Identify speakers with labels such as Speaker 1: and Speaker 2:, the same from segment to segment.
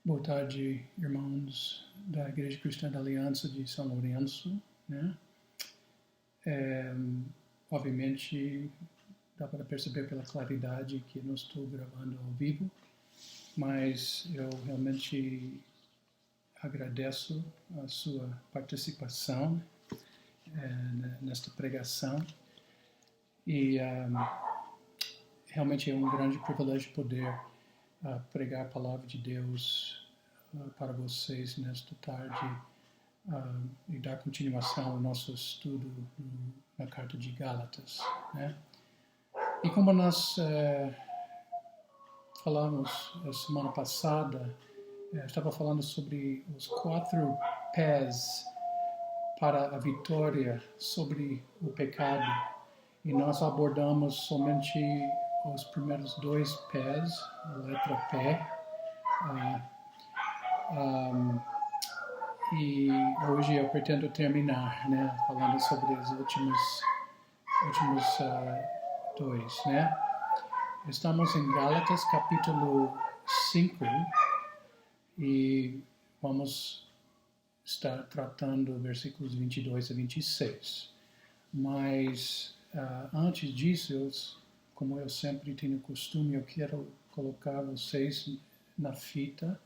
Speaker 1: Boa tarde, irmãos da Igreja Cristã da Aliança de São Lourenço, né? Obviamente, dá para perceber pela claridade que não estou gravando ao vivo, mas eu realmente agradeço a sua participação nesta pregação e realmente é um grande privilégio poder pregar a palavra de Deus para vocês nesta tarde e dar continuação ao nosso estudo na Carta de Gálatas, né? E como nós falamos a semana passada, estava falando sobre os 4 pés para a vitória sobre o pecado, e nós abordamos somente os primeiros 2 pés, a letra P, e hoje eu pretendo terminar, né, falando sobre os últimos 2, né? Estamos em Gálatas, capítulo 5, e vamos estar tratando versículos 22 a 26. Mas antes disso, como eu sempre tenho costume, eu quero colocar vocês na fita,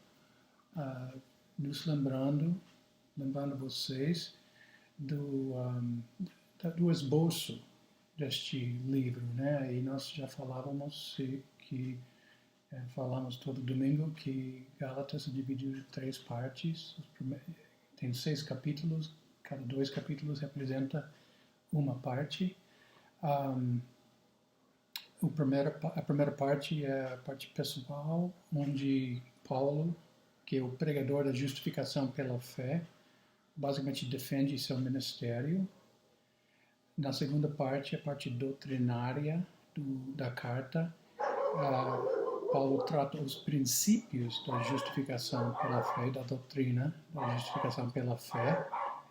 Speaker 1: nos lembrando vocês do esboço deste livro, né? E nós já falávamos falamos todo domingo que Gálatas é dividido em 3 partes. Tem 6 capítulos, cada 2 capítulos representa uma parte. A primeira parte é a parte pessoal, onde Paulo, que é o pregador da justificação pela fé, basicamente defende seu ministério. Na segunda parte, a parte doutrinária da carta, Paulo trata os princípios da justificação pela fé, da doutrina da justificação pela fé,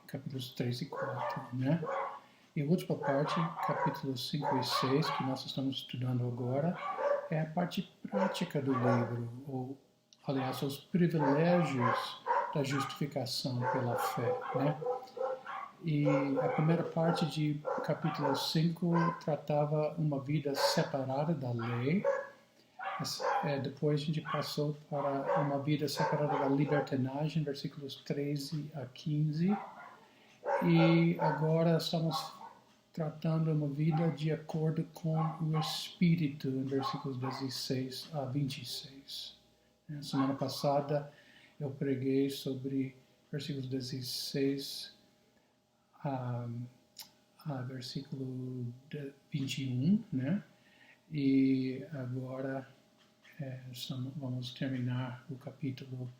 Speaker 1: capítulos 3 e 4, né? E a última parte, capítulos 5 e 6, que nós estamos estudando agora, é a parte prática do livro, ou, aliás, os privilégios da justificação pela fé, né? E a primeira parte de capítulo 5 tratava uma vida separada da lei. Depois a gente passou para uma vida separada da libertinagem, versículos 13 a 15. E agora estamos tratando uma vida de acordo com o Espírito, em versículos 16 a 26. Na semana passada eu preguei sobre versículos 16 a versículo 21, né? E agora vamos terminar o capítulo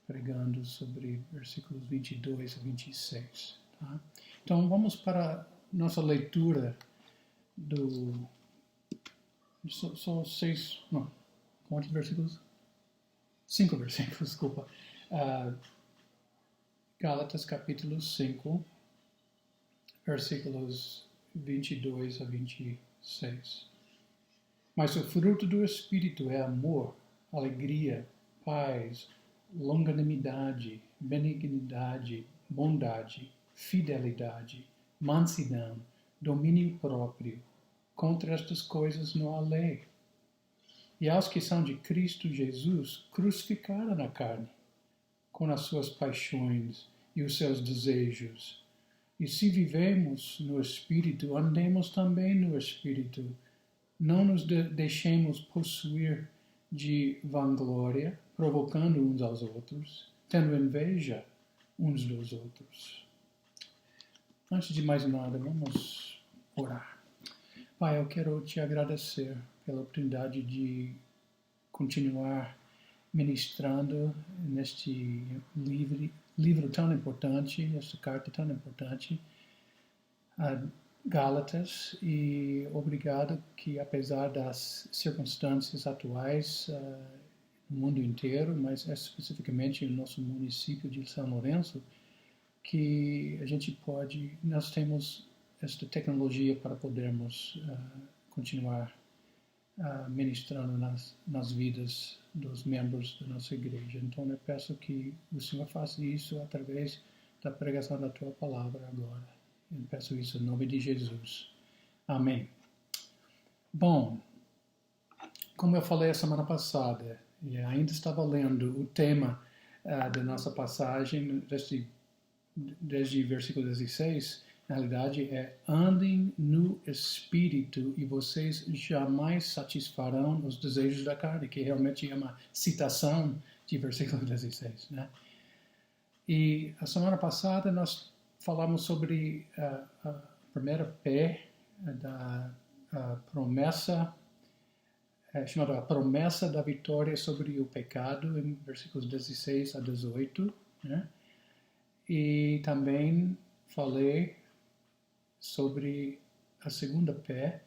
Speaker 1: pregando sobre versículos 22 a 26. Tá? Então vamos para nossa leitura do... Só 6... Não, quantos versículos? 5 versículos, desculpa. Gálatas capítulo 5, versículos 22 a 26. Mas o fruto do Espírito é amor, alegria, paz, longanimidade, benignidade, bondade, fidelidade, mansidão, domínio próprio. Contra estas coisas não há lei. E aos que são de Cristo Jesus, crucificaram a carne, com as suas paixões e os seus desejos. E se vivemos no Espírito, andemos também no Espírito. Não nos deixemos possuir de vanglória, provocando uns aos outros, tendo inveja uns dos outros. Antes de mais nada, vamos orar. Pai, eu quero te agradecer pela oportunidade de continuar ministrando neste livro tão importante, esta carta tão importante, Gálatas, e obrigado que, apesar das circunstâncias atuais no mundo inteiro, mas especificamente no nosso município de São Lourenço, que a gente nós temos esta tecnologia para podermos continuar ministrando nas vidas dos membros da nossa igreja. Então eu peço que o Senhor faça isso através da pregação da Tua Palavra agora. Eu peço isso em nome de Jesus. Amém. Bom, como eu falei a semana passada, e ainda estava lendo o tema da nossa passagem, desde versículo 16, na realidade é: andem no Espírito e vocês jamais satisfarão os desejos da carne, que realmente é uma citação de versículo 16, né? E a semana passada nós falamos sobre a primeira P da promessa, chamada a promessa da vitória sobre o pecado, em versículos 16 a 18, né? E também falei sobre a segunda P,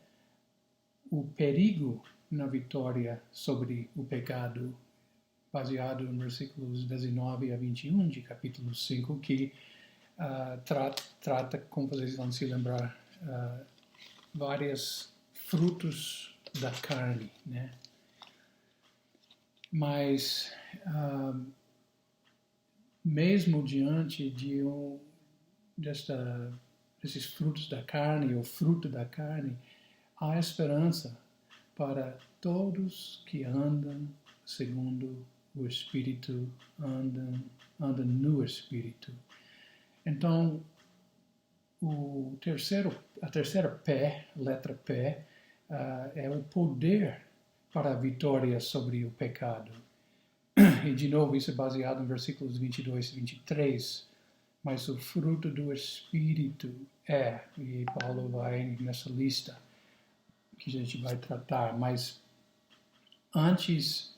Speaker 1: o perigo na vitória sobre o pecado, baseado em versículos 19 a 21 de capítulo 5, que trata, como vocês vão se lembrar, vários frutos da carne, né? Mas, mesmo diante de desses frutos da carne, ou fruto da carne, há esperança para todos que andam segundo o Espírito, andam no Espírito. Então, a terceira P, letra P, é o poder para a vitória sobre o pecado. E, de novo, isso é baseado em versículos 22 e 23. Mas o fruto do Espírito e Paulo vai nessa lista que a gente vai tratar. Mas antes,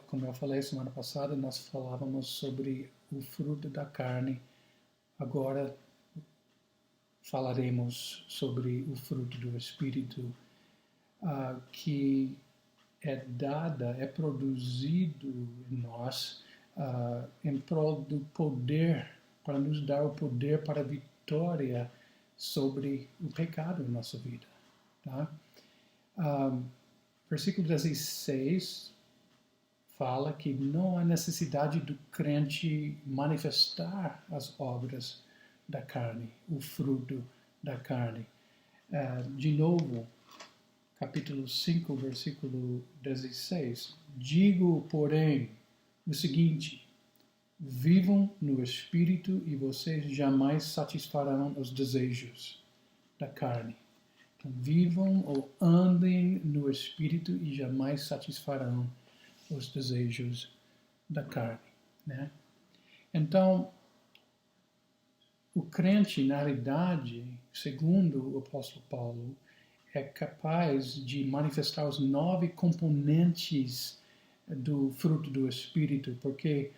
Speaker 1: como eu falei semana passada, nós falávamos sobre o fruto da carne. Agora falaremos sobre o fruto do Espírito, que é produzido em nós em prol do poder, para nos dar o poder para a vitória sobre o pecado em nossa vida. Tá? Versículo 16 fala que não há necessidade do crente manifestar as obras da carne, o fruto da carne. De novo, capítulo 5, versículo 16. Digo, porém, o seguinte: vivam no Espírito e vocês jamais satisfarão os desejos da carne. Então, vivam ou andem no Espírito e jamais satisfarão os desejos da carne, né? Então, o crente, na realidade, segundo o apóstolo Paulo, é capaz de manifestar os 9 componentes do fruto do Espírito, porque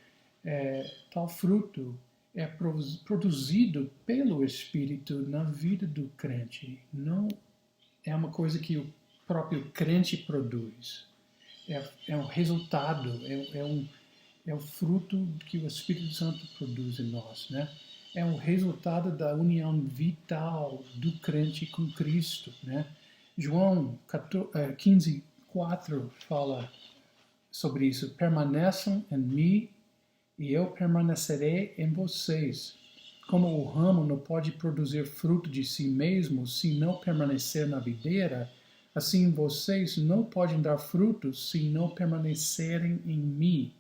Speaker 1: tal fruto é produzido pelo Espírito na vida do crente. Não é uma coisa que o próprio crente produz. É um resultado, é o fruto que o Espírito Santo produz em nós, né? É um resultado da união vital do crente com Cristo, né? João 15:4 fala sobre isso: permaneçam em mim e eu permanecerei em vocês. Como o ramo não pode produzir fruto de si mesmo se não permanecer na videira, assim vocês não podem dar frutos se não permanecerem em mim.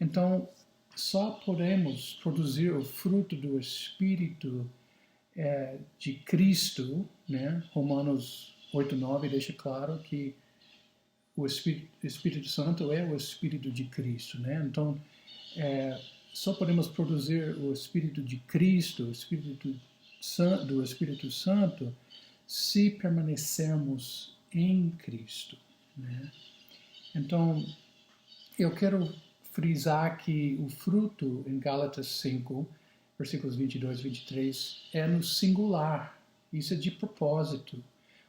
Speaker 1: Então, só podemos produzir o fruto do Espírito de Cristo, né? Romanos 8:9 deixa claro que o Espírito Santo é o Espírito de Cristo, né? Então, só podemos produzir o Espírito de Cristo, o Espírito do Espírito Santo, se permanecermos em Cristo, né? Então, eu quero frisar que o fruto em Gálatas 5, versículos 22 e 23, é no singular. Isso é de propósito.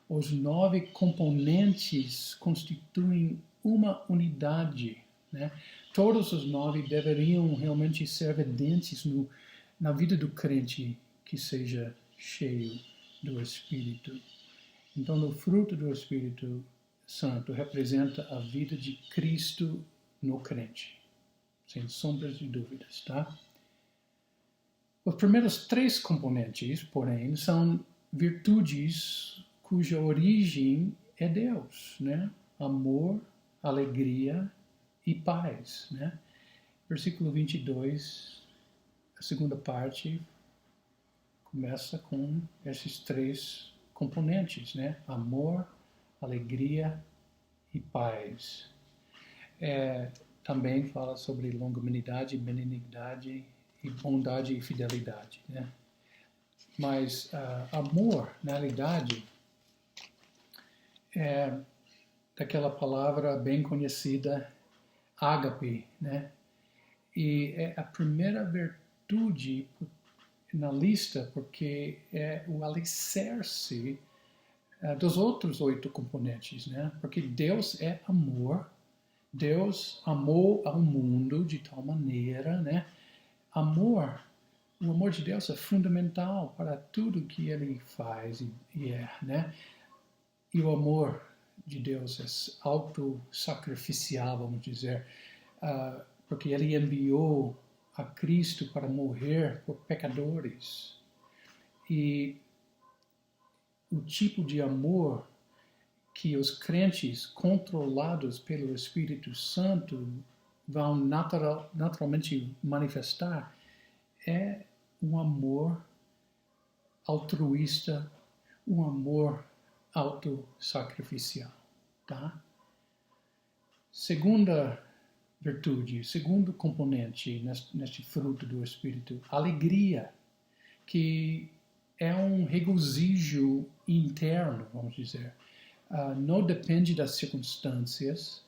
Speaker 1: Os 9 componentes constituem uma unidade, né? Todos os 9 deveriam realmente ser evidentes na vida do crente que seja cheio do Espírito. Então, o fruto do Espírito Santo representa a vida de Cristo no crente, sem sombras de dúvidas, tá? Os primeiros 3 componentes, porém, são virtudes cuja origem é Deus, né? Amor, alegria e paz, né? Versículo 22, a segunda parte, começa com esses 3 componentes, né? Amor, alegria e paz. Também fala sobre longanimidade, benignidade e bondade e fidelidade, né? Mas amor, na realidade, é daquela palavra bem conhecida, ágape, né? E é a primeira virtude na lista porque é o alicerce dos outros 8 componentes, né? Porque Deus é amor, Deus amou ao mundo de tal maneira, né? O amor de Deus é fundamental para tudo que Ele faz e é, né? E o amor de Deus é autossacrificial, vamos dizer, porque Ele enviou a Cristo para morrer por pecadores. E o tipo de amor que os crentes controlados pelo Espírito Santo vão naturalmente manifestar é um amor altruísta, um amor autossacrificial, tá? Segunda virtude, segundo componente neste fruto do Espírito, alegria, que é um regozijo interno, vamos dizer. Não depende das circunstâncias.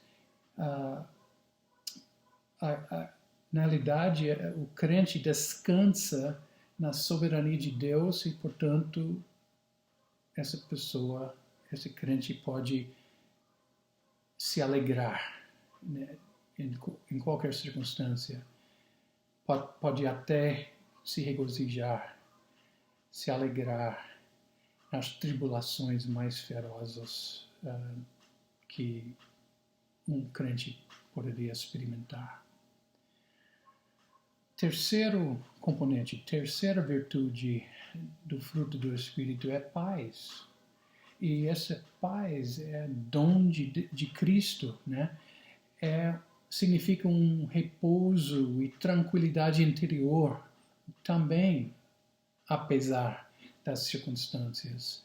Speaker 1: Na realidade, o crente descansa na soberania de Deus e, portanto, essa pessoa, esse crente pode se alegrar, né, em qualquer circunstância. Pode até se regozijar, se alegrar nas tribulações mais ferozes que um crente poderia experimentar. Terceiro componente, terceira virtude do fruto do Espírito é paz. E essa paz é dom de Cristo, né? Significa um repouso e tranquilidade interior também, apesar das circunstâncias.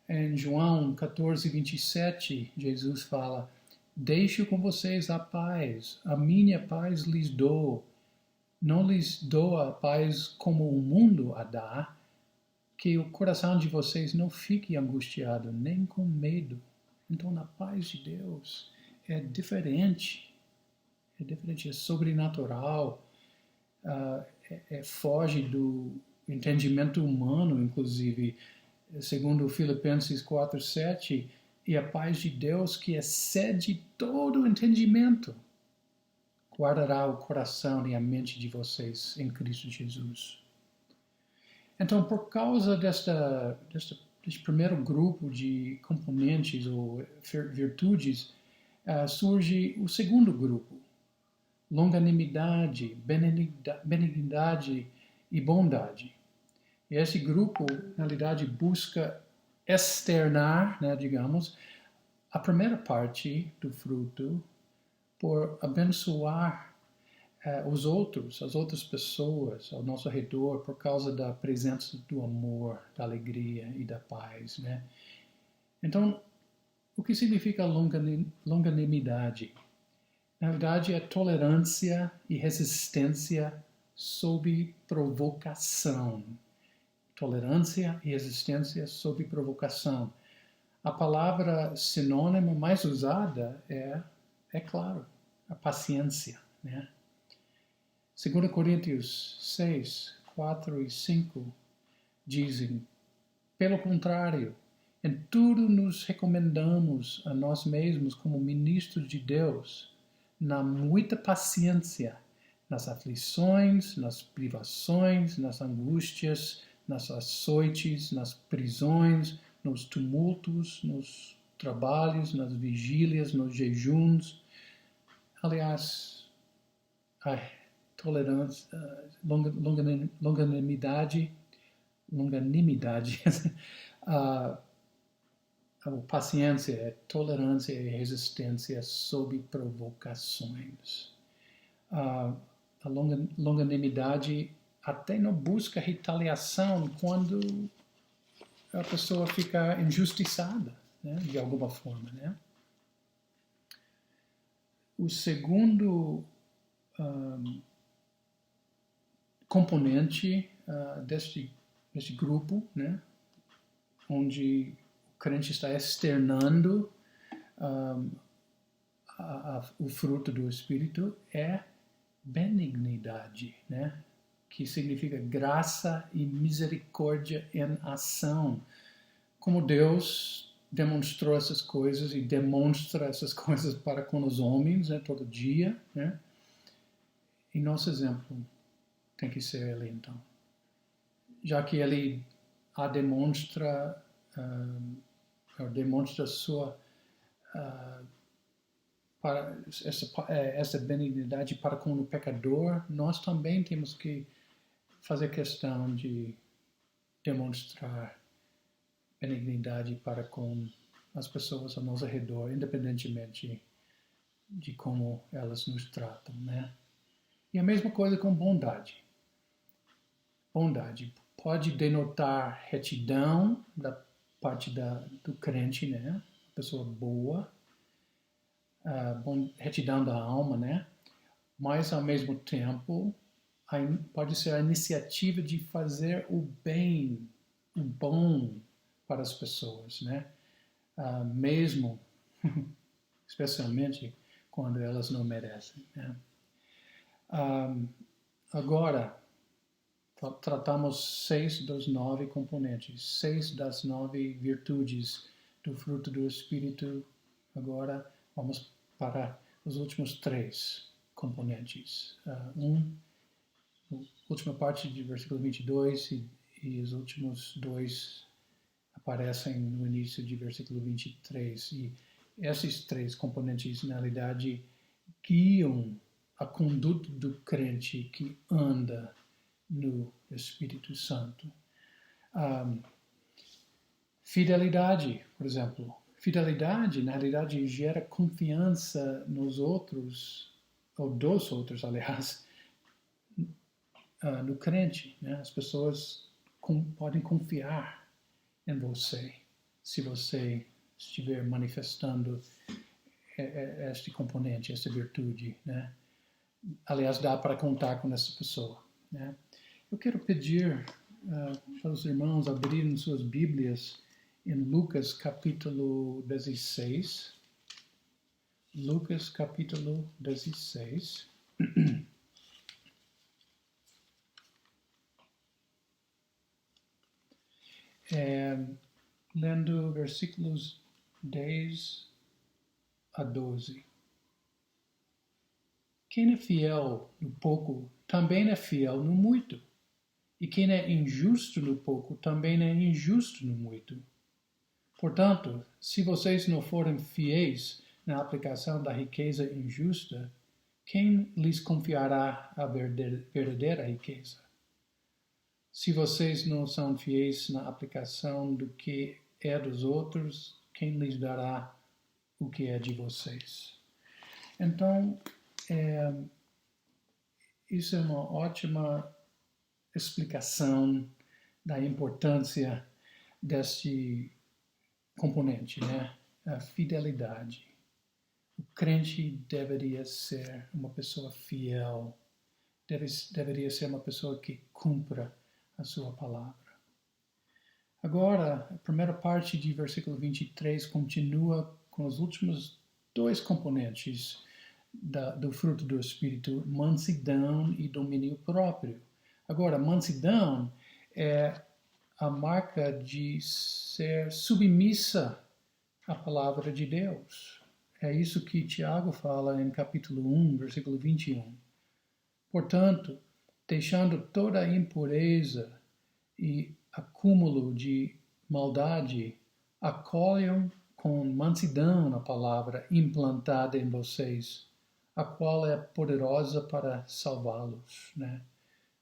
Speaker 1: Em João 14, 27, Jesus fala: deixo com vocês a paz, a minha paz lhes dou. Não lhes dou a paz como o mundo a dá, que o coração de vocês não fique angustiado, nem com medo. Então, a paz de Deus é diferente, é sobrenatural, foge do entendimento humano, inclusive, segundo Filipenses 4:7, e a paz de Deus que excede todo o entendimento guardará o coração e a mente de vocês em Cristo Jesus. Então, por causa deste primeiro grupo de componentes ou virtudes, surge o segundo grupo, longanimidade, benignidade e bondade. E esse grupo, na realidade, busca externar, né, digamos, a primeira parte do fruto por abençoar os outros, as outras pessoas ao nosso redor por causa da presença do amor, da alegria e da paz, né? Então, o que significa longanimidade? Na verdade, é tolerância e resistência sob provocação. Tolerância e resistência sob provocação. A palavra sinônima mais usada é claro, a paciência, né? 2 Coríntios 6, 4 e 5 dizem: pelo contrário, em tudo nos recomendamos a nós mesmos como ministros de Deus, na muita paciência, nas aflições, nas privações, nas angústias, nas açoites, nas prisões, nos tumultos, nos trabalhos, nas vigílias, nos jejuns. Aliás, tolerância, longanimidade, paciência, tolerância e resistência sob provocações. A longanimidade até não busca retaliação quando a pessoa fica injustiçada, né, de alguma forma, né? O segundo componente deste grupo, né, onde o crente está externando o fruto do Espírito, é benignidade, né, que significa graça e misericórdia em ação. Como Deus demonstrou essas coisas e demonstra essas coisas para com os homens, né, todo dia, né? E nosso exemplo tem que ser Ele, então. Já que Ele demonstra sua essa benignidade para com o pecador, nós também temos que fazer questão de demonstrar benignidade para com as pessoas ao nosso redor, independentemente de como elas nos tratam, né? E a mesma coisa com bondade. Bondade pode denotar retidão da parte do crente, né? Pessoa boa, retidão da alma, né? Mas, ao mesmo tempo, pode ser a iniciativa de fazer o bem, o bom para as pessoas, né? Mesmo, especialmente, quando elas não merecem, né? Agora, tratamos 6 dos 9 componentes, 6 das 9 virtudes do fruto do Espírito. Agora, vamos para os últimos 3 componentes. A última parte de versículo 22 e os últimos 2 aparecem no início de versículo 23. E esses 3 componentes, na realidade, guiam a conduta do crente que anda no Espírito Santo. Fidelidade, por exemplo. Fidelidade, na realidade, gera confiança nos outros, ou dos outros, aliás, no crente, né? As pessoas podem confiar em você, se você estiver manifestando este componente, essa virtude, né? Aliás, dá para contar com essa pessoa, né? Eu quero pedir para os irmãos abrirem suas Bíblias em Lucas capítulo 16. Lucas capítulo 16. Lendo versículos 10 a 12. Quem é fiel no pouco, também é fiel no muito. E quem é injusto no pouco, também é injusto no muito. Portanto, se vocês não forem fiéis na aplicação da riqueza injusta, quem lhes confiará a verdadeira riqueza? Se vocês não são fiéis na aplicação do que é dos outros, quem lhes dará o que é de vocês? Então, isso é uma ótima explicação da importância deste componente, né? A fidelidade. O crente deveria ser uma pessoa fiel, deveria ser uma pessoa que cumpra a sua palavra. Agora, a primeira parte de versículo 23 continua com os últimos 2 componentes do fruto do Espírito, mansidão e domínio próprio. Agora, mansidão é a marca de ser submissa à palavra de Deus. É isso que Tiago fala em capítulo 1, versículo 21. Portanto, deixando toda a impureza e acúmulo de maldade, acolham com mansidão a palavra implantada em vocês, a qual é poderosa para salvá-los, né?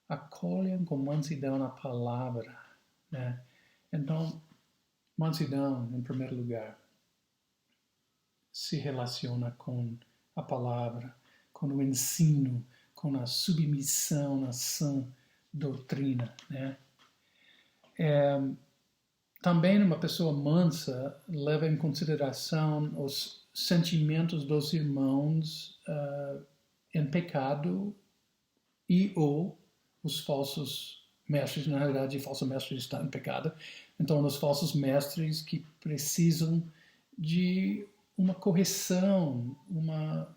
Speaker 1: Acolhem com mansidão a palavra, né? Então, mansidão, em primeiro lugar, se relaciona com a palavra, com o ensino, com a submissão à sã doutrina, né? Também uma pessoa mansa leva em consideração os sentimentos dos irmãos em pecado e ou os falsos mestres. Na realidade, o falso mestre está em pecado. Então, os falsos mestres que precisam de uma correção, uma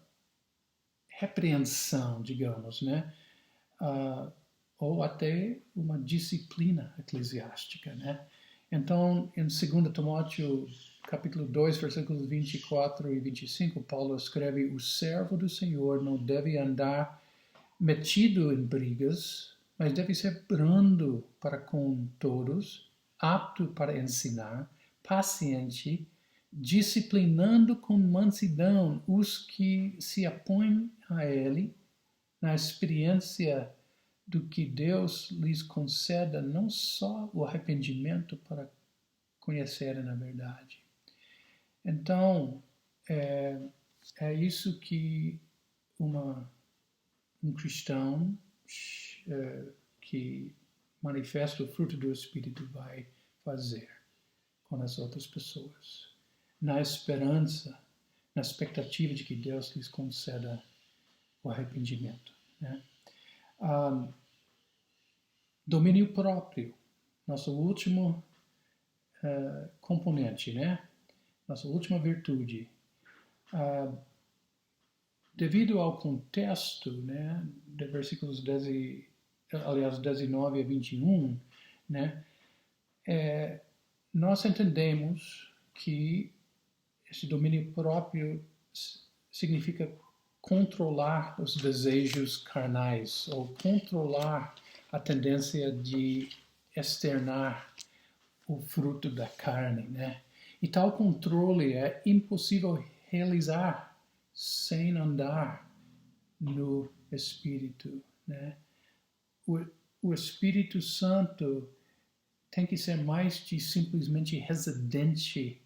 Speaker 1: repreensão, digamos, né? Ou até uma disciplina eclesiástica, né? Então, em 2 Timóteo, capítulo 2, versículos 24 e 25, Paulo escreve: o servo do Senhor não deve andar metido em brigas, mas deve ser brando para com todos, apto para ensinar, paciente, disciplinando com mansidão os que se apõem a ele, na experiência do que Deus lhes conceda não só o arrependimento para conhecerem a verdade. Então, é isso que um cristão que manifesta o fruto do Espírito vai fazer com as outras pessoas, na esperança, na expectativa de que Deus lhes conceda o arrependimento, né? Domínio próprio, nosso último componente, né? Nossa última virtude. Devido ao contexto, né, de versículos 19 a 21, né, nós entendemos que esse domínio próprio significa controlar os desejos carnais, ou controlar a tendência de externar o fruto da carne, né? E tal controle é impossível realizar sem andar no Espírito, né? O Espírito Santo tem que ser mais de simplesmente residente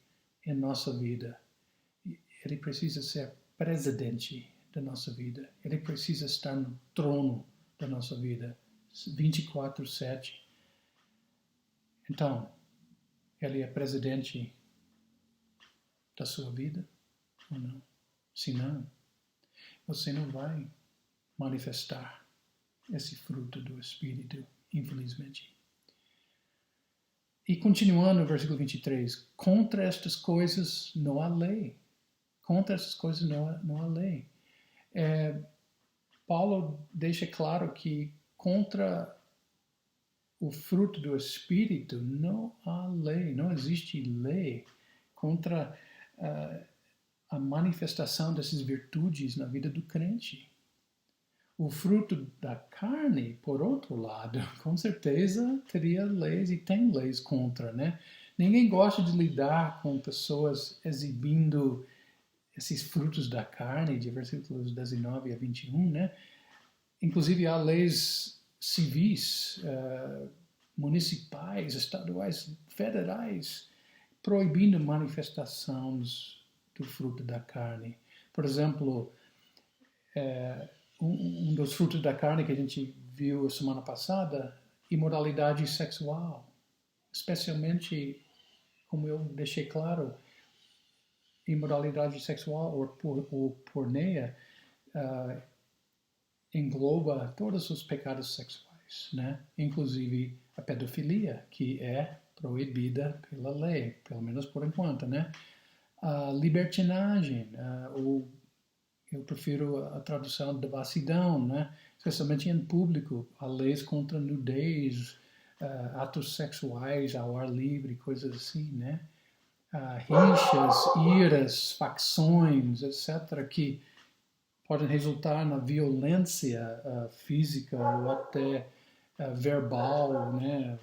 Speaker 1: em nossa vida. Ele precisa ser presidente da nossa vida. Ele precisa estar no trono da nossa vida, 24/7. Então, ele é presidente da sua vida ou não? Se não, você não vai manifestar esse fruto do Espírito, infelizmente. E continuando no versículo 23, contra estas coisas não há lei. Contra essas coisas não há lei. Paulo deixa claro que contra o fruto do Espírito não há lei, não existe lei contra a manifestação dessas virtudes na vida do crente. O fruto da carne, por outro lado, com certeza teria leis e tem leis contra, né? Ninguém gosta de lidar com pessoas exibindo esses frutos da carne, de versículos 19 a 21, né? Inclusive há leis civis, municipais, estaduais, federais, proibindo manifestações do fruto da carne. Por exemplo, um dos frutos da carne que a gente viu semana passada, imoralidade sexual. Especialmente, como eu deixei claro, imoralidade sexual ou porneia engloba todos os pecados sexuais, né? Inclusive a pedofilia, que é proibida pela lei, pelo menos por enquanto, né? A libertinagem, ou eu prefiro a tradução de devassidão, né? Especialmente em público, há leis contra nudez, atos sexuais ao ar livre, coisas assim, né? Rixas, iras, facções, etc., que podem resultar na violência física ou até verbal, né?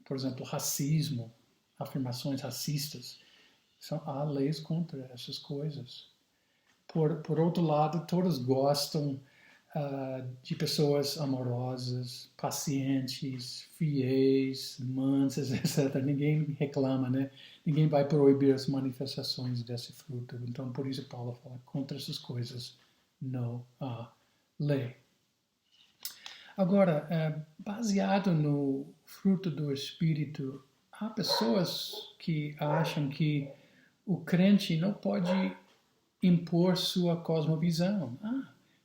Speaker 1: Por exemplo, racismo, afirmações racistas, Há leis contra essas coisas. Por outro lado, todos gostam de pessoas amorosas, pacientes, fiéis, mansas, etc. Ninguém reclama, né? Ninguém vai proibir as manifestações desse fruto. Então, por isso Paulo fala, contra essas coisas não há lei. Agora, baseado no fruto do Espírito, há pessoas que acham que o crente não pode impor sua cosmovisão.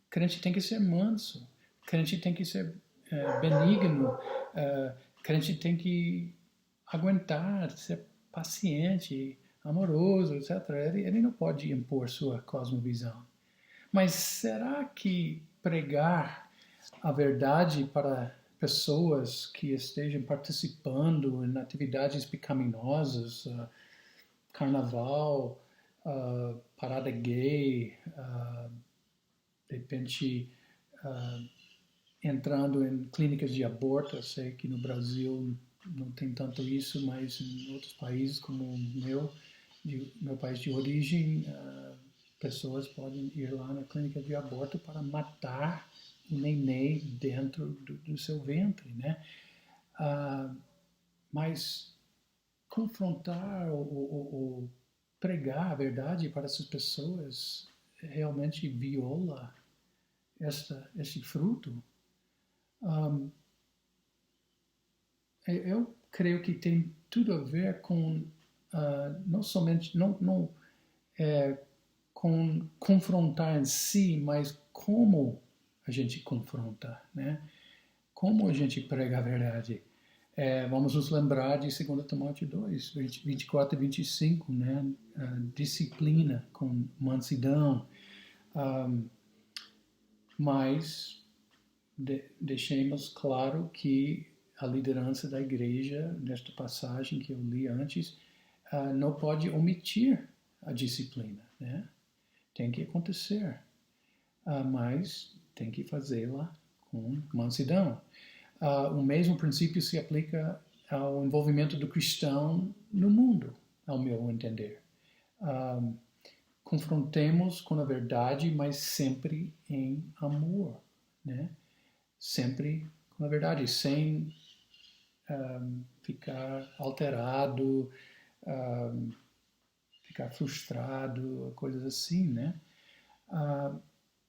Speaker 1: Crente tem que ser manso, crente tem que ser benigno, crente tem que aguentar, ser paciente, amoroso, etc. Ele não pode impor sua cosmovisão. Mas será que pregar a verdade para pessoas que estejam participando em atividades pecaminosas, carnaval, parada gay, de repente entrando em clínicas de aborto? Eu sei que no Brasil não tem tanto isso, mas em outros países como o meu país de origem, pessoas podem ir lá na clínica de aborto para matar o neném dentro do seu ventre, né? Mas confrontar ou pregar a verdade para essas pessoas realmente viola esse fruto? Eu creio que tem tudo a ver com não somente com confrontar em si, mas como a gente confronta, né? Como a gente prega a verdade. Vamos nos lembrar de 2 Timóteo 2, 24 e 25, né? Disciplina com mansidão. Mas deixemos claro que a liderança da igreja, nesta passagem que eu li antes, não pode omitir a disciplina, né? Tem que acontecer, mas tem que fazê-la com mansidão. O mesmo princípio se aplica ao envolvimento do cristão no mundo, ao meu entender. Confrontemos com a verdade, mas sempre em amor, né? Sempre com a verdade, sem ficar alterado, ficar frustrado, coisas assim, né?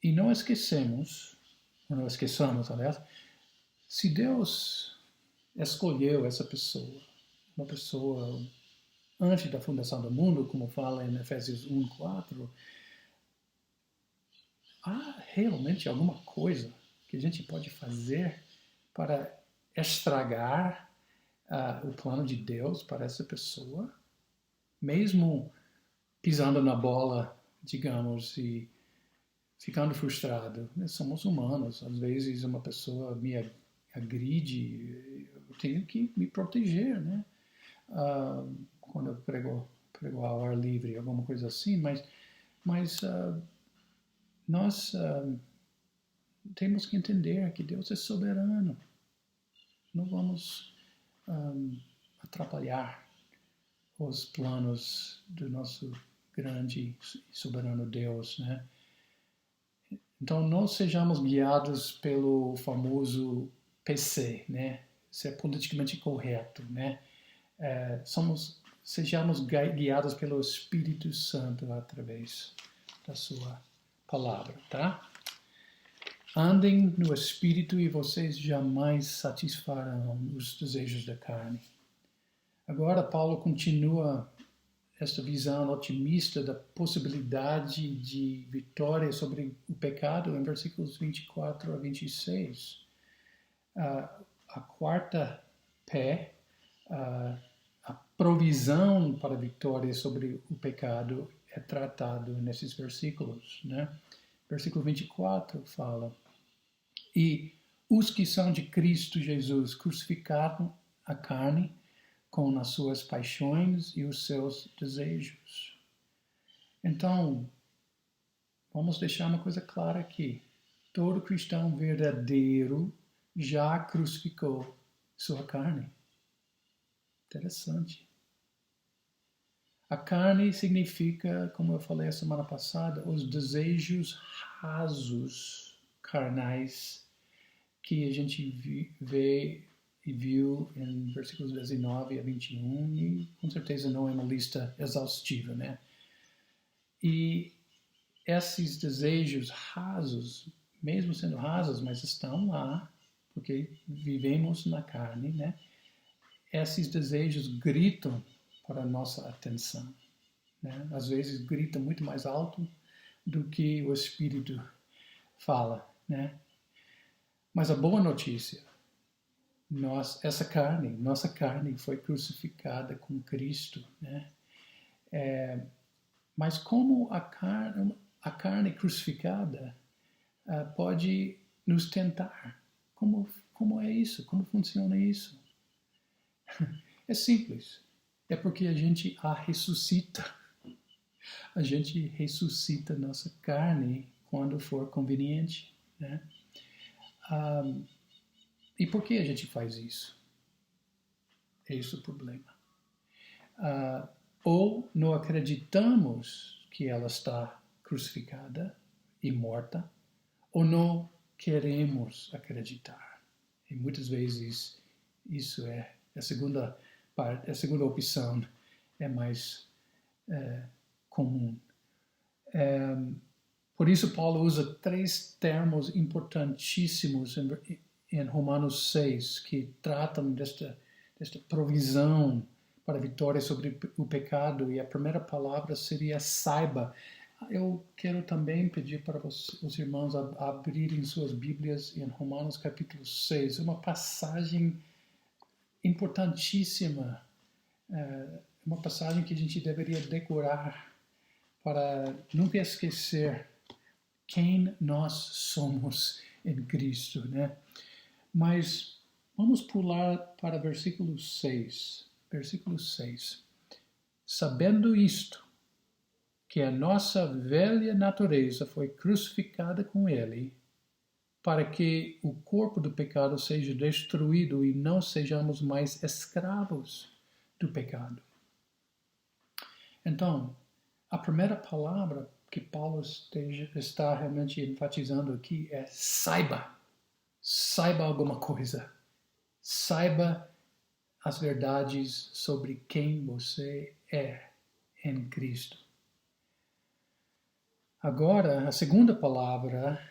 Speaker 1: E não esqueçamos, aliás, se Deus escolheu essa pessoa, uma pessoa antes da fundação do mundo, como fala em Efésios 1:4, há realmente alguma coisa que a gente pode fazer para estragar o plano de Deus para essa pessoa, mesmo pisando na bola, digamos, e ficando frustrado? Somos humanos, às vezes uma pessoa me agride, eu tenho que me proteger, né? Quando eu prego ao ar livre, alguma coisa assim, mas nós temos que entender que Deus é soberano. Não vamos atrapalhar os planos do nosso grande e soberano Deus, né? Então, não sejamos guiados pelo famoso PC, né? Ser politicamente correto, né? Sejamos guiados pelo Espírito Santo através da sua palavra, tá? Andem no Espírito e vocês jamais satisfarão os desejos da carne. Agora, Paulo continua esta visão otimista da possibilidade de vitória sobre o pecado em versículos 24 a 26. A quarta pé, a provisão para a vitória sobre o pecado é tratado nesses versículos, né? Versículo 24 fala: e os que são de Cristo Jesus crucificaram a carne com as suas paixões e os seus desejos. Então, vamos deixar uma coisa clara aqui. Todo cristão verdadeiro já crucificou sua carne. Interessante. A carne significa, como eu falei a semana passada, os desejos rasos, carnais, que a gente vê e viu em versículos 19 a 21, e com certeza não é uma lista exaustiva, né? E esses desejos rasos, mesmo sendo rasos, mas estão lá, porque vivemos na carne, né? Esses desejos gritam para a nossa atenção, né? Às vezes gritam muito mais alto do que o Espírito fala, né? Mas a boa notícia, nossa carne foi crucificada com Cristo, né? Mas como a carne crucificada pode nos tentar? Como é isso? Como funciona isso? É simples. É porque a gente a ressuscita. A gente ressuscita nossa carne quando for conveniente, né? E por que a gente faz isso? É esse o problema. Ou não acreditamos que ela está crucificada e morta, ou não queremos acreditar. E muitas vezes isso é a segunda parte, a segunda opção é mais comum. Por isso Paulo usa 3 termos importantíssimos em Romanos 6, que tratam desta provisão para a vitória sobre o pecado, e a primeira palavra seria saiba. Eu quero também pedir para os irmãos abrirem suas Bíblias em Romanos capítulo 6, uma passagem importantíssima, uma passagem que a gente deveria decorar para nunca esquecer quem nós somos em Cristo, né? Mas vamos pular para versículo 6. Versículo 6. Sabendo isto, que a nossa velha natureza foi crucificada com ele, para que o corpo do pecado seja destruído e não sejamos mais escravos do pecado. Então, a primeira palavra que Paulo está realmente enfatizando aqui é saiba. Saiba alguma coisa. Saiba as verdades sobre quem você é em Cristo. Agora, a segunda palavra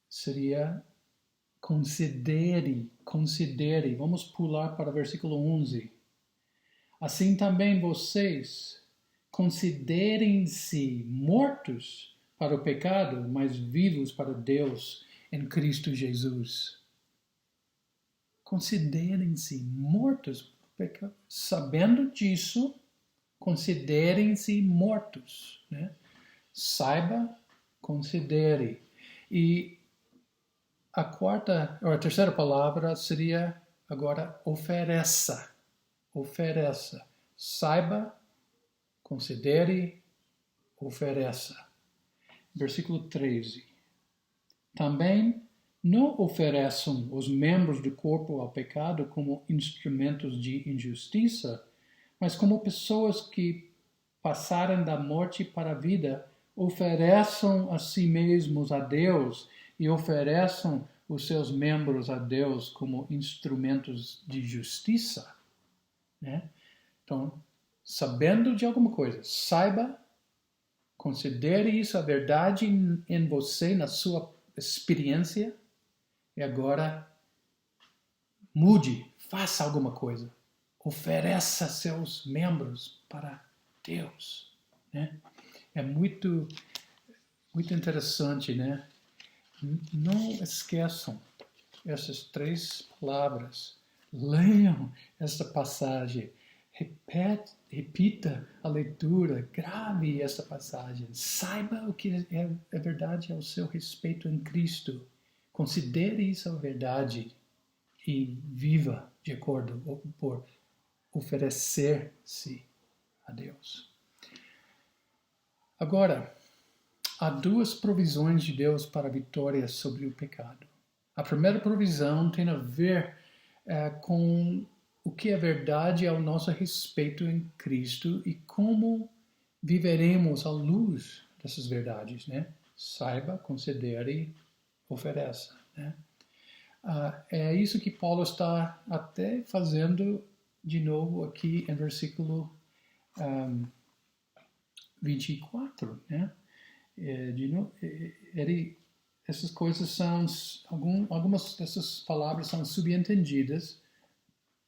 Speaker 1: seria considere. Considere. Vamos pular para o versículo 11. Assim também vocês considerem-se mortos para o pecado, mas vivos para Deus em Cristo Jesus. Considerem-se mortos para o pecado. Sabendo disso, considerem-se mortos, né? Saiba, considere. E a terceira palavra seria agora ofereça. Ofereça. Saiba, considere, ofereça. Versículo 13. Também não ofereçam os membros do corpo ao pecado como instrumentos de injustiça, mas como pessoas que passaram da morte para a vida, ofereçam a si mesmos a Deus e ofereçam os seus membros a Deus como instrumentos de justiça, né? Então, sabendo de alguma coisa, saiba, considere isso a verdade em você, na sua experiência, e agora mude, faça alguma coisa. Ofereça seus membros para Deus, né? É muito interessante, né? Não esqueçam essas 3 palavras. Leiam esta passagem. Repita a leitura. Grave esta passagem. Saiba o que é verdade ao seu respeito em Cristo. Considere isso a verdade e viva de acordo por oferecer-se a Deus. Agora, há 2 provisões de Deus para a vitória sobre o pecado. A primeira provisão tem a ver com o que é verdade ao nosso respeito em Cristo e como viveremos à luz dessas verdades, né? Saiba, considere, ofereça, né? É isso que Paulo está até fazendo de novo aqui em versículo 24, né? Essas coisas são, algumas dessas palavras são subentendidas,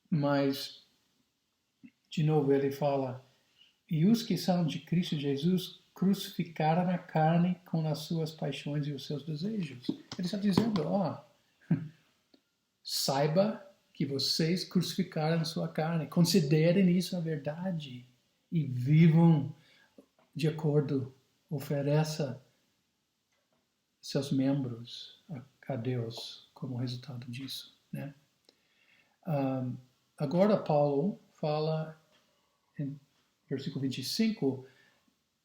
Speaker 1: mas, de novo, ele fala, e os que são de Cristo Jesus crucificaram a carne com as suas paixões e os seus desejos. Ele está dizendo, saiba que vocês crucificaram a sua carne, considerem isso a verdade e vivam de acordo, ofereça seus membros a Deus como resultado disso, né? Agora Paulo fala em versículo 25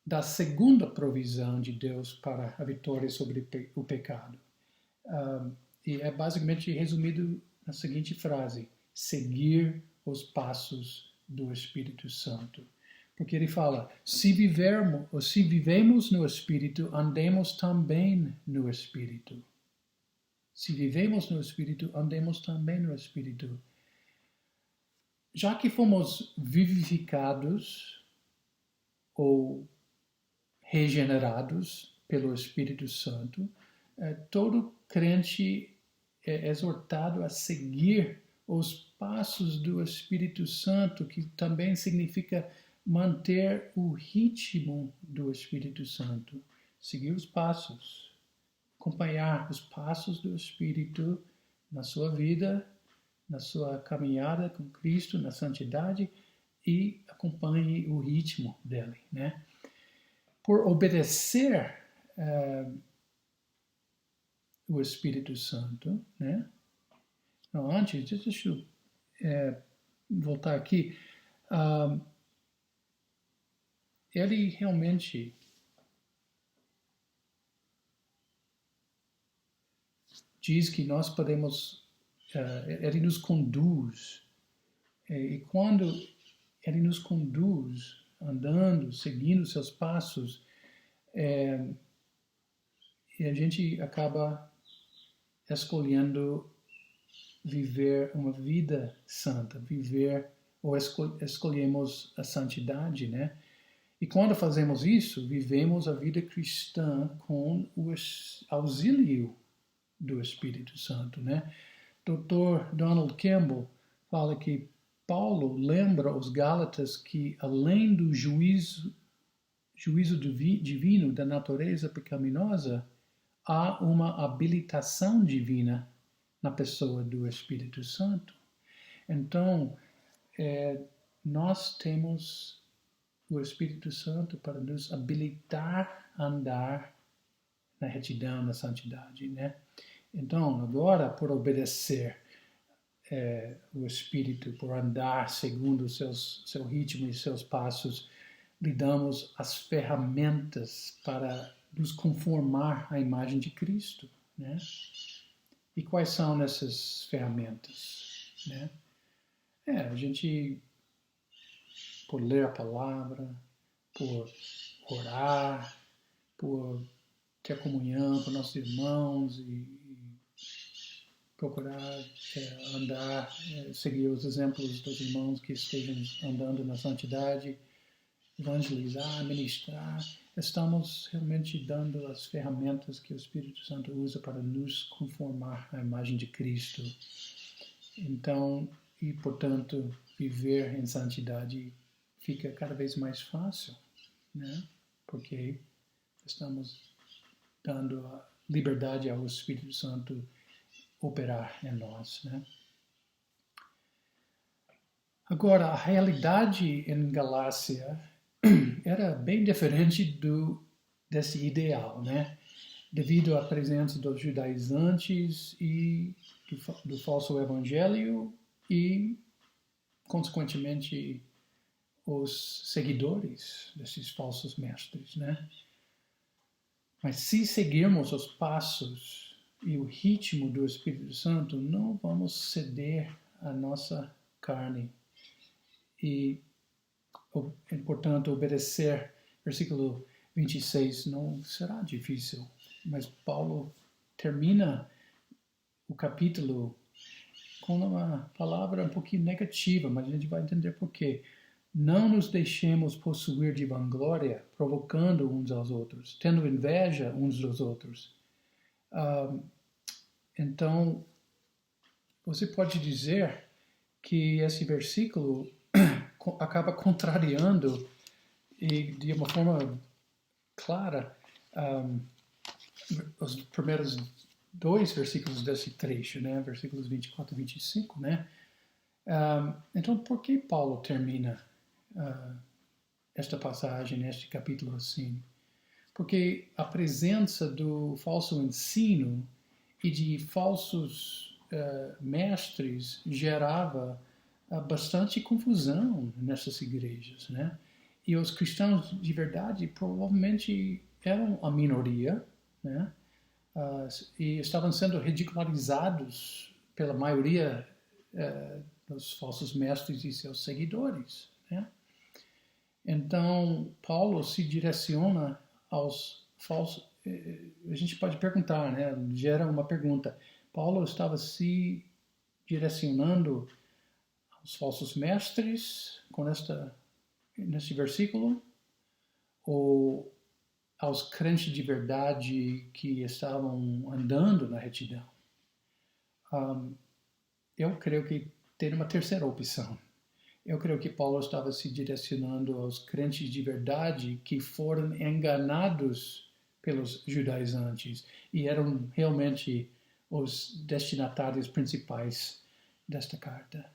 Speaker 1: da segunda provisão de Deus para a vitória sobre o pecado. E é basicamente resumido na seguinte frase: seguir os passos do Espírito Santo. Porque ele fala, se vivemos no Espírito, andemos também no Espírito. Se vivemos no Espírito, andemos também no Espírito. Já que fomos vivificados ou regenerados pelo Espírito Santo, todo crente é exortado a seguir os passos do Espírito Santo, que também significa manter o ritmo do Espírito Santo, seguir os passos, acompanhar os passos do Espírito na sua vida, na sua caminhada com Cristo, na santidade, e acompanhe o ritmo dele, né? Por obedecer o Espírito Santo, né? Não, antes, deixa eu voltar aqui. Ele realmente diz que nós podemos, ele nos conduz, e quando ele nos conduz, andando, seguindo seus passos, e a gente acaba escolhendo viver uma vida santa, ou escolhemos a santidade, né? E quando fazemos isso, vivemos a vida cristã com o auxílio do Espírito Santo, né? Dr. Donald Campbell fala que Paulo lembra os Gálatas que, além do juízo divino da natureza pecaminosa, há uma habilitação divina na pessoa do Espírito Santo. Então, nós temos o Espírito Santo para nos habilitar a andar na retidão, na santidade, né? Então, agora, por obedecer o Espírito, por andar segundo seu ritmo e seus passos, lhe damos as ferramentas para nos conformar à imagem de Cristo, né? E quais são essas ferramentas, né? A gente, por ler a palavra, por orar, por ter comunhão com nossos irmãos e procurar andar, seguir os exemplos dos irmãos que estejam andando na santidade, evangelizar, ministrar. Estamos realmente dando as ferramentas que o Espírito Santo usa para nos conformar à imagem de Cristo. Então, e portanto, viver em santidade fica cada vez mais fácil, né? Porque estamos dando a liberdade ao Espírito Santo operar em nós, né? Agora, a realidade em Galácia era bem diferente desse ideal, né? Devido à presença dos judaizantes e do falso evangelho e, consequentemente, os seguidores desses falsos mestres, né? Mas se seguirmos os passos e o ritmo do Espírito Santo, não vamos ceder à nossa carne. E, portanto, obedecer, versículo 26, não será difícil. Mas Paulo termina o capítulo com uma palavra um pouquinho negativa, mas a gente vai entender por quê. Não nos deixemos possuir de vanglória, provocando uns aos outros, tendo inveja uns dos outros. Então, você pode dizer que esse versículo acaba contrariando e de uma forma clara os primeiros dois versículos desse trecho, né? Versículos 24 e 25, né? Então, por que Paulo termina esta passagem, este capítulo assim? Porque a presença do falso ensino e de falsos mestres gerava bastante confusão nessas igrejas, né? E os cristãos de verdade provavelmente eram a minoria, né? E estavam sendo ridicularizados pela maioria dos falsos mestres e seus seguidores, né? Então, Paulo se direciona aos falsos. A gente pode perguntar, né? Gera uma pergunta. Paulo estava se direcionando aos falsos mestres com neste versículo, ou aos crentes de verdade que estavam andando na retidão? Eu creio que tem uma terceira opção. Eu creio que Paulo estava se direcionando aos crentes de verdade que foram enganados pelos judaizantes e eram realmente os destinatários principais desta carta.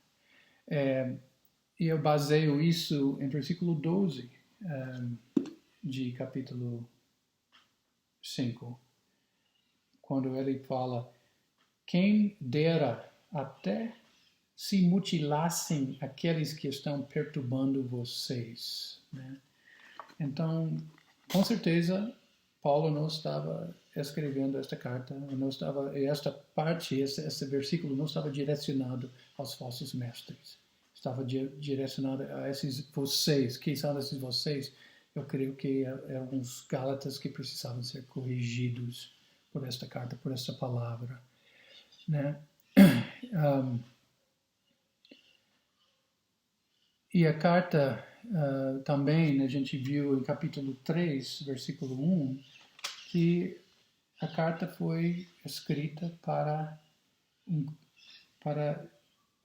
Speaker 1: E eu baseio isso em versículo 12 de capítulo 5, quando ele fala: quem dera até se mutilassem aqueles que estão perturbando vocês, né? Então, com certeza, Paulo não estava escrevendo esta carta, não estava, esta parte, esse versículo não estava direcionado aos falsos mestres. Estava direcionado a esses vocês. Quem são esses vocês? Eu creio que eram os Gálatas que precisavam ser corrigidos por esta carta, por esta palavra, né? E a carta também, a gente viu em capítulo 3, versículo 1, que a carta foi escrita para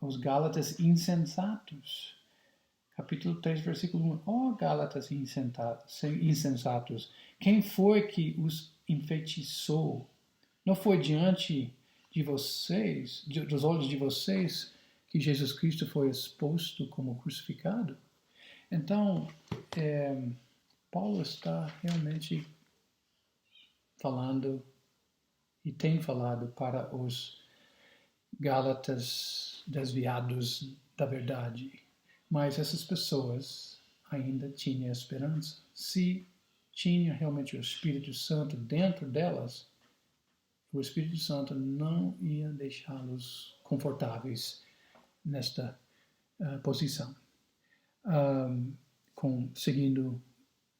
Speaker 1: os Gálatas insensatos. Capítulo 3, versículo 1. Ó Gálatas insensatos, quem foi que os enfeitiçou? Não foi diante de vocês, dos olhos de vocês, que Jesus Cristo foi exposto como crucificado? Então, Paulo está realmente falando e tem falado para os Gálatas desviados da verdade. Mas essas pessoas ainda tinham esperança. Se tinha realmente o Espírito Santo dentro delas, o Espírito Santo não ia deixá-los confortáveis nesta posição, seguindo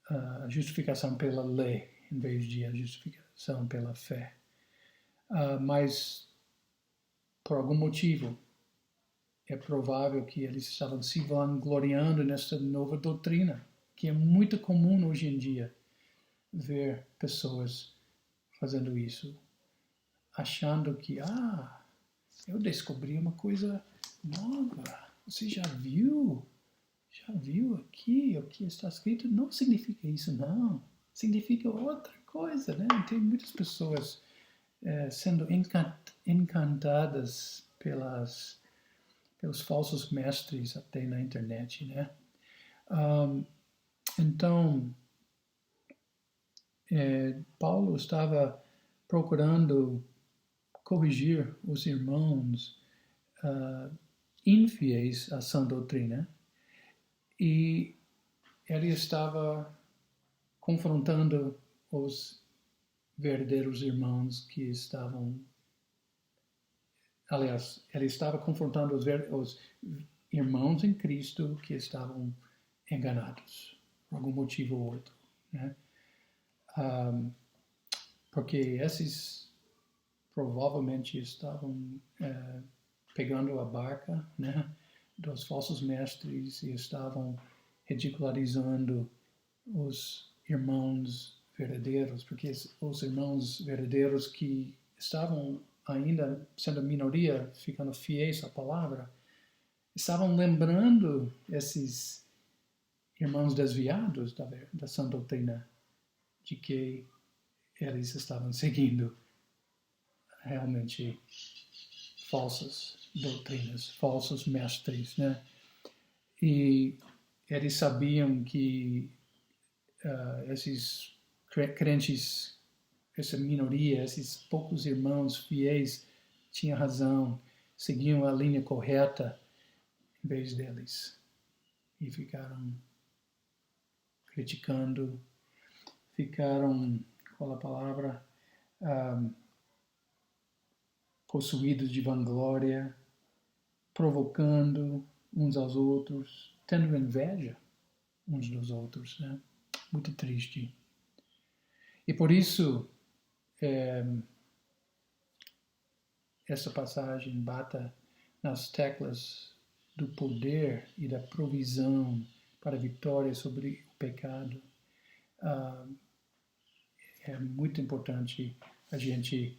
Speaker 1: a justificação pela lei em vez de a justificação pela fé. Mas, por algum motivo, é provável que eles estavam se vangloriando nesta nova doutrina, que é muito comum hoje em dia ver pessoas fazendo isso, achando que, eu descobri uma coisa nova. Você já viu? Já viu aqui o que está escrito? Não significa isso, não. Significa outra coisa, né? Tem muitas pessoas sendo encantadas pelos falsos mestres até na internet, né? Então, Paulo estava procurando corrigir os irmãos infiéis à sã doutrina, e ele estava confrontando os verdadeiros irmãos que estavam... Aliás, ele estava confrontando os irmãos em Cristo que estavam enganados, por algum motivo ou outro, né? Porque esses provavelmente estavam pegando a barca, né, dos falsos mestres e estavam ridicularizando os irmãos verdadeiros, porque os irmãos verdadeiros que estavam ainda sendo minoria, ficando fiéis à palavra, estavam lembrando esses irmãos desviados da sã doutrina de que eles estavam seguindo realmente falsas doutrinas, falsos mestres, né? E eles sabiam que esses crentes, essa minoria, esses poucos irmãos fiéis tinham razão, seguiam a linha correta em vez deles. E ficaram criticando, ficaram, qual a palavra, possuídos de vanglória, provocando uns aos outros, tendo inveja uns dos outros, né? Muito triste. E por isso, essa passagem bata nas teclas do poder e da provisão para a vitória sobre o pecado. É muito importante a gente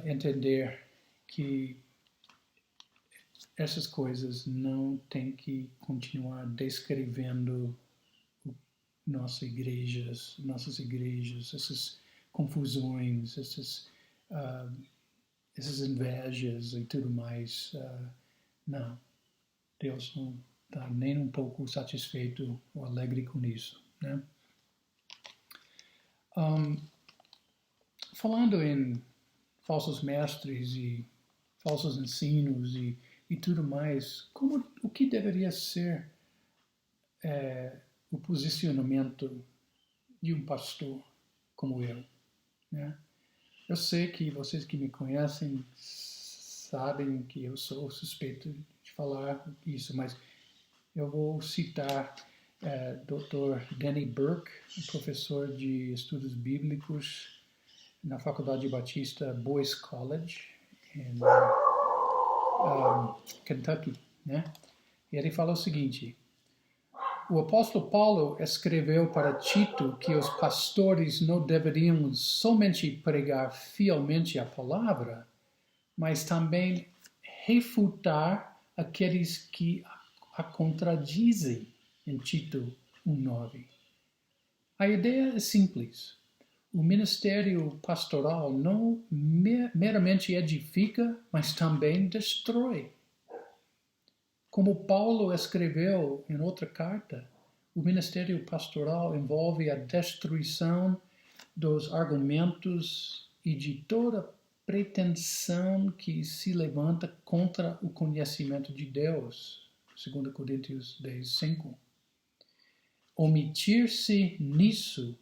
Speaker 1: entender que essas coisas não têm que continuar descrevendo nossas igrejas, essas confusões, essas invejas e tudo mais. Não, Deus não está nem um pouco satisfeito ou alegre com isso, né? Falando em falsos mestres e falsos ensinos e tudo mais, o que deveria ser o posicionamento de um pastor como eu, né? Eu sei que vocês que me conhecem sabem que eu sou suspeito de falar isso, mas eu vou citar Dr. Danny Burke, professor de estudos bíblicos na Faculdade Batista Boyce College, em Kentucky, né? E ele fala o seguinte: o apóstolo Paulo escreveu para Tito que os pastores não deveriam somente pregar fielmente a palavra, mas também refutar aqueles que a contradizem, em Tito 1:9. A ideia é simples. O ministério pastoral não meramente edifica, mas também destrói. Como Paulo escreveu em outra carta, o ministério pastoral envolve a destruição dos argumentos e de toda pretensão que se levanta contra o conhecimento de Deus. 2 Coríntios 10:5. Omitir-se nisso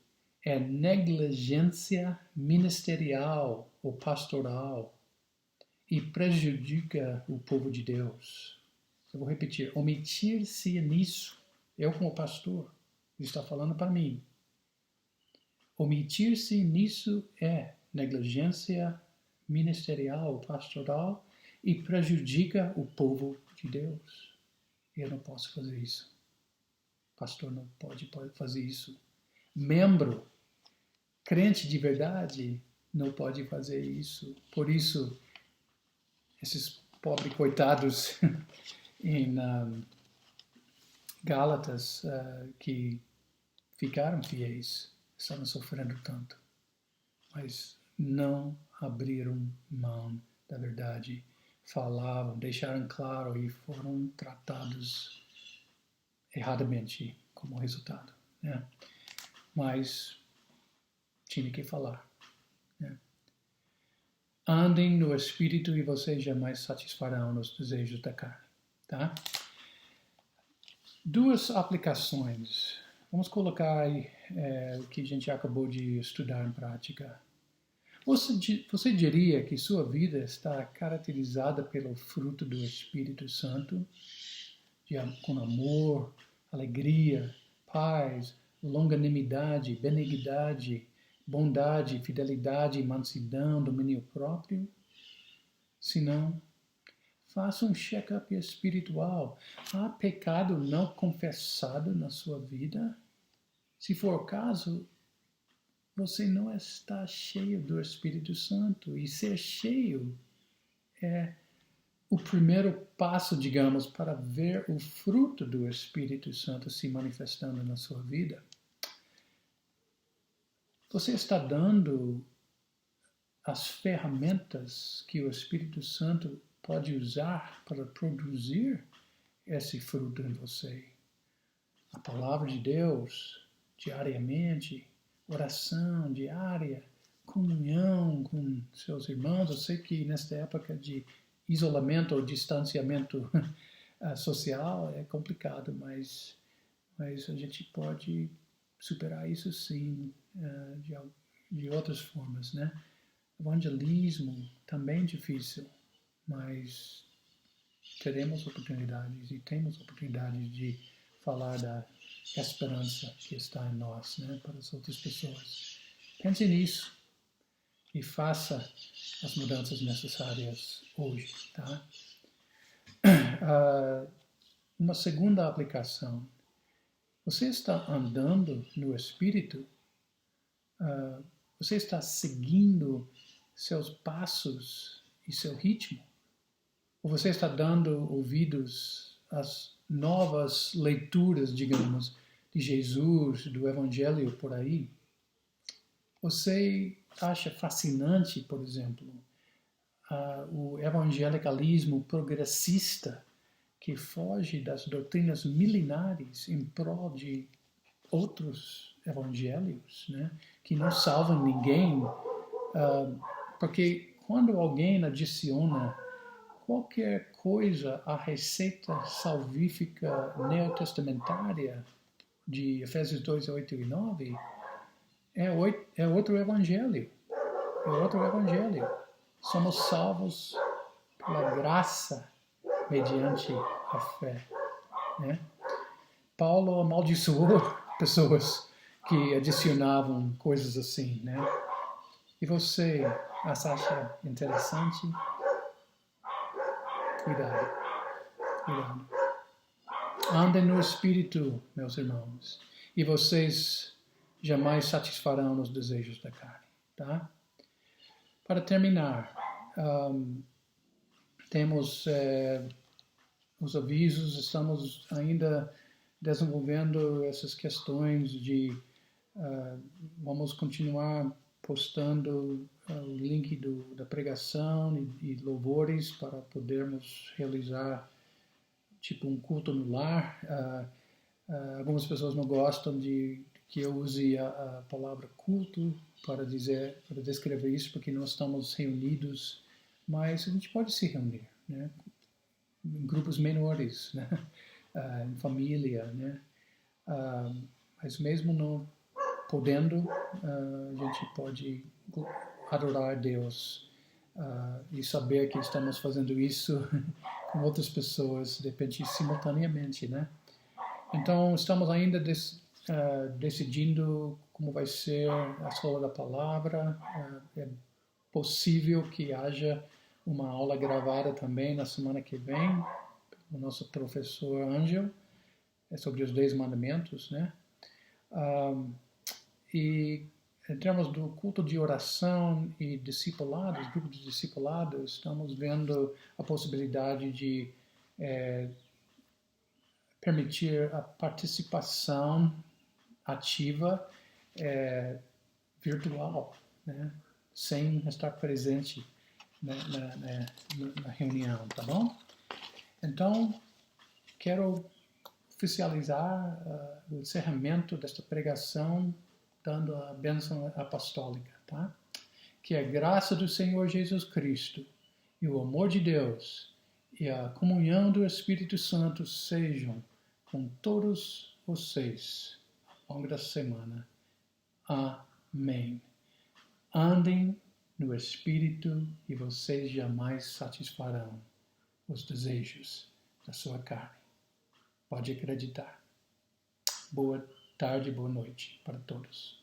Speaker 1: é negligência ministerial ou pastoral e prejudica o povo de Deus. Eu vou repetir, omitir-se nisso. Eu, como pastor, está falando para mim. Omitir-se nisso é negligência ministerial ou pastoral e prejudica o povo de Deus. Eu não posso fazer isso. Pastor não pode fazer isso. Membro, crente de verdade, não pode fazer isso. Por isso, esses pobres coitados em Gálatas que ficaram fiéis, estavam sofrendo tanto, mas não abriram mão da verdade, falavam, deixaram claro e foram tratados erradamente como resultado, né? Mas tinha que falar, né? Andem no Espírito e vocês jamais satisfarão os desejos da carne, tá? Duas aplicações. Vamos colocar aí o que a gente acabou de estudar em prática. Você diria que sua vida está caracterizada pelo fruto do Espírito Santo, com amor, alegria, paz, longanimidade, benignidade, bondade, fidelidade, mansidão, domínio próprio? Se não, faça um check-up espiritual. Há pecado não confessado na sua vida? Se for o caso, você não está cheio do Espírito Santo. E ser cheio é o primeiro passo, digamos, para ver o fruto do Espírito Santo se manifestando na sua vida. Você está dando as ferramentas que o Espírito Santo pode usar para produzir esse fruto em você. A palavra de Deus, diariamente, oração diária, comunhão com seus irmãos. Eu sei que nesta época de isolamento ou distanciamento social é complicado, mas a gente pode superar isso sim de outras formas, né? Evangelismo também difícil, mas teremos oportunidades e temos oportunidades de falar da esperança que está em nós, né, para as outras pessoas. Pense nisso e faça as mudanças necessárias hoje, tá? Uma segunda aplicação. Você está andando no Espírito? Você está seguindo seus passos e seu ritmo? Ou você está dando ouvidos às novas leituras, digamos, de Jesus, do Evangelho por aí? Você acha fascinante, por exemplo, o evangelicalismo progressista que foge das doutrinas milenares em prol de outros evangelhos, né, que não salvam ninguém, porque quando alguém adiciona qualquer coisa à receita salvífica neotestamentária de Efésios 2, 8 e 9, é outro evangelho. É outro evangelho. Somos salvos pela graça mediante a fé, né? Paulo amaldiçoou pessoas que adicionavam coisas assim, né? E você as acha interessante? Cuidado, cuidado. Andem no Espírito, meus irmãos, e vocês jamais satisfarão os desejos da carne, tá? Para terminar, temos os avisos, estamos ainda desenvolvendo essas questões de vamos continuar postando o link da pregação e louvores para podermos realizar tipo um culto no lar. Algumas pessoas não gostam de que eu use a palavra culto para descrever isso, porque nós estamos reunidos, mas a gente pode se reunir, né? Em grupos menores, né? Em família, né? Mas mesmo não podendo, a gente pode adorar a Deus e saber que estamos fazendo isso com outras pessoas, de repente, simultaneamente, né? Então, estamos ainda decidindo como vai ser a escola da palavra. É possível que haja uma aula gravada também na semana que vem, o nosso professor Ângel, sobre os 10 mandamentos, né? E em termos do culto de oração e discipulados, grupo de discipulados, estamos vendo a possibilidade de permitir a participação ativa virtual, né? Sem estar presente na reunião, tá bom? Então, quero oficializar o encerramento desta pregação dando a bênção apostólica, tá? Que a graça do Senhor Jesus Cristo e o amor de Deus e a comunhão do Espírito Santo sejam com todos vocês ao longo da semana. Amém. Andem no Espírito e vocês jamais satisfarão os desejos da sua carne. Pode acreditar. Boa tarde, boa noite para todos.